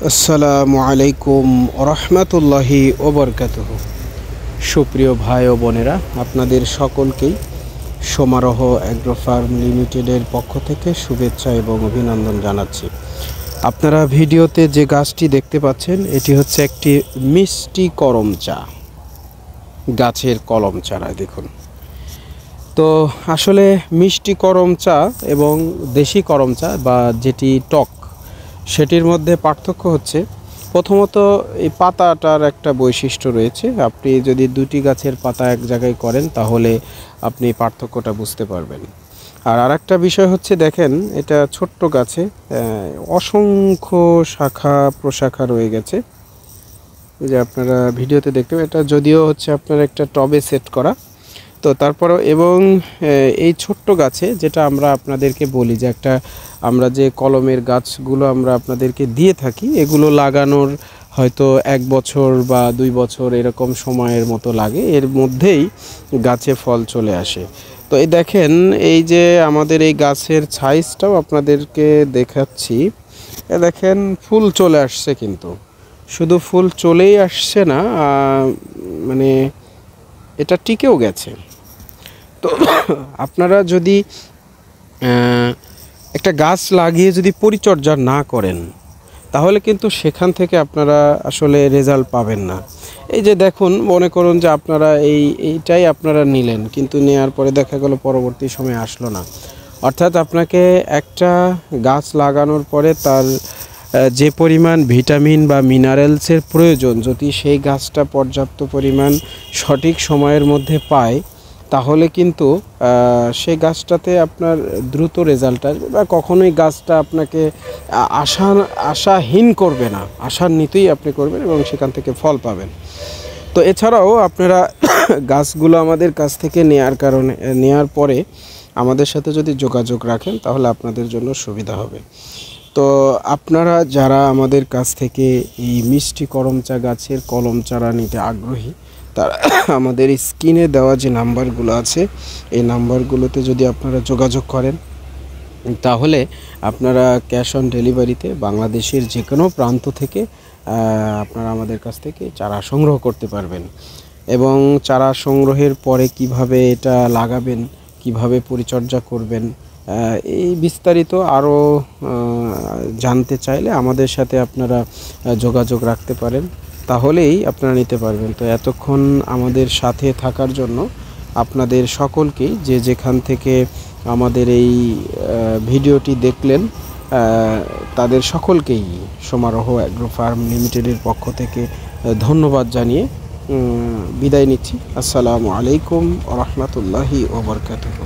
আসসালামু আলাইকুম রহমতুল্লাহি ওবরকাতুহু। সুপ্রিয় ভাই ও বোনেরা, আপনাদের সকলকেই সমারোহ অ্যাগ্রো ফার্ম লিমিটেডের পক্ষ থেকে শুভেচ্ছা এবং অভিনন্দন জানাচ্ছি। আপনারা ভিডিওতে যে গাছটি দেখতে পাচ্ছেন, এটি হচ্ছে একটি মিষ্টি করম চা গাছের কলম চারা। দেখুন তো আসলে মিষ্টি করম চা এবং দেশি করম চা বা যেটি টক, সেটির মধ্যে পার্থক্য হচ্ছে প্রথমত এই পাতাটার একটা বৈশিষ্ট্য রয়েছে। আপনি যদি দুটি গাছের পাতা এক জায়গায় করেন তাহলে আপনি পার্থক্যটা বুঝতে পারবেন। আর আরেকটা বিষয় হচ্ছে, দেখেন এটা ছোট্ট গাছে অসংখ্য শাখা প্রশাখা রয়ে গেছে, যে আপনারা ভিডিওতে দেখতে পাবেন। এটা যদিও হচ্ছে আপনার একটা টবে সেট করা, তো তারপরেও এবং এই ছোট্ট গাছে যেটা আমরা আপনাদেরকে বলি যে একটা আমরা যে কলমের গাছগুলো আমরা আপনাদেরকে দিয়ে থাকি, এগুলো লাগানোর হয়তো 1 বছর বা 2 বছর এরকম সময়ের মতো লাগে, এর মধ্যেই গাছে ফল চলে আসে। তো এই দেখেন, এই যে আমাদের এই গাছের সাইজটাও আপনাদেরকে দেখাচ্ছি। দেখেন ফুল চলে আসছে, কিন্তু শুধু ফুল চলেই আসছে না, মানে এটা টিকেও গেছে। তো আপনারা যদি একটা গাছ লাগিয়ে যদি পরিচর্যা না করেন, তাহলে কিন্তু সেখান থেকে আপনারা আসলে রেজাল্ট পাবেন না। এই যে দেখুন, মনে করুন যে আপনারা এইটাই আপনারা নিলেন, কিন্তু নেওয়ার পরে দেখা গেল পরবর্তী সময় আসলো না। অর্থাৎ আপনাকে একটা গাছ লাগানোর পরে তার যে পরিমাণ ভিটামিন বা মিনারেলসের প্রয়োজন, যদি সেই গাছটা পর্যাপ্ত পরিমাণ সঠিক সময়ের মধ্যে পায়, তাহলে কিন্তু সেই গাছটাতে আপনার দ্রুত রেজাল্ট আসবে, বা কখনোই গাছটা আপনাকে আশাহীন করবে না, আশান্বিতই আপনি করবেন এবং সেখান থেকে ফল পাবেন। তো এছাড়াও আপনারা গাছগুলো আমাদের কাছ থেকে নেয়ার পরে আমাদের সাথে যদি যোগাযোগ রাখেন, তাহলে আপনাদের জন্য সুবিধা হবে। তো আপনারা যারা আমাদের কাছ থেকে এই মিষ্টি করম চা গাছের কলম চারা নিতে আগ্রহী, তারা আমাদের স্ক্রিনে দেওয়া যে নাম্বারগুলো আছে, এই নাম্বারগুলোতে যদি আপনারা যোগাযোগ করেন, তাহলে আপনারা ক্যাশ অন ডেলিভারিতে বাংলাদেশের যে কোনো প্রান্ত থেকে আপনারা আমাদের কাছ থেকে চারা সংগ্রহ করতে পারবেন। এবং চারা সংগ্রহের পরে কিভাবে এটা লাগাবেন, কিভাবে পরিচর্যা করবেন, এই বিস্তারিত আরও জানতে চাইলে আমাদের সাথে আপনারা যোগাযোগ রাখতে পারেন, তাহলেই আপনারা নিতে পারবেন। তো এতক্ষণ আমাদের সাথে থাকার জন্য আপনাদের সকলকেই, যে যেখান থেকে আমাদের এই ভিডিওটি দেখলেন, তাদের সকলকেই সমারোহ অ্যাগ্রো ফার্ম লিমিটেডের পক্ষ থেকে ধন্যবাদ জানিয়ে বিদায় নিচ্ছি। আসসালামু আলাইকুম রহমতুল্লাহি ওবরকাতুহু।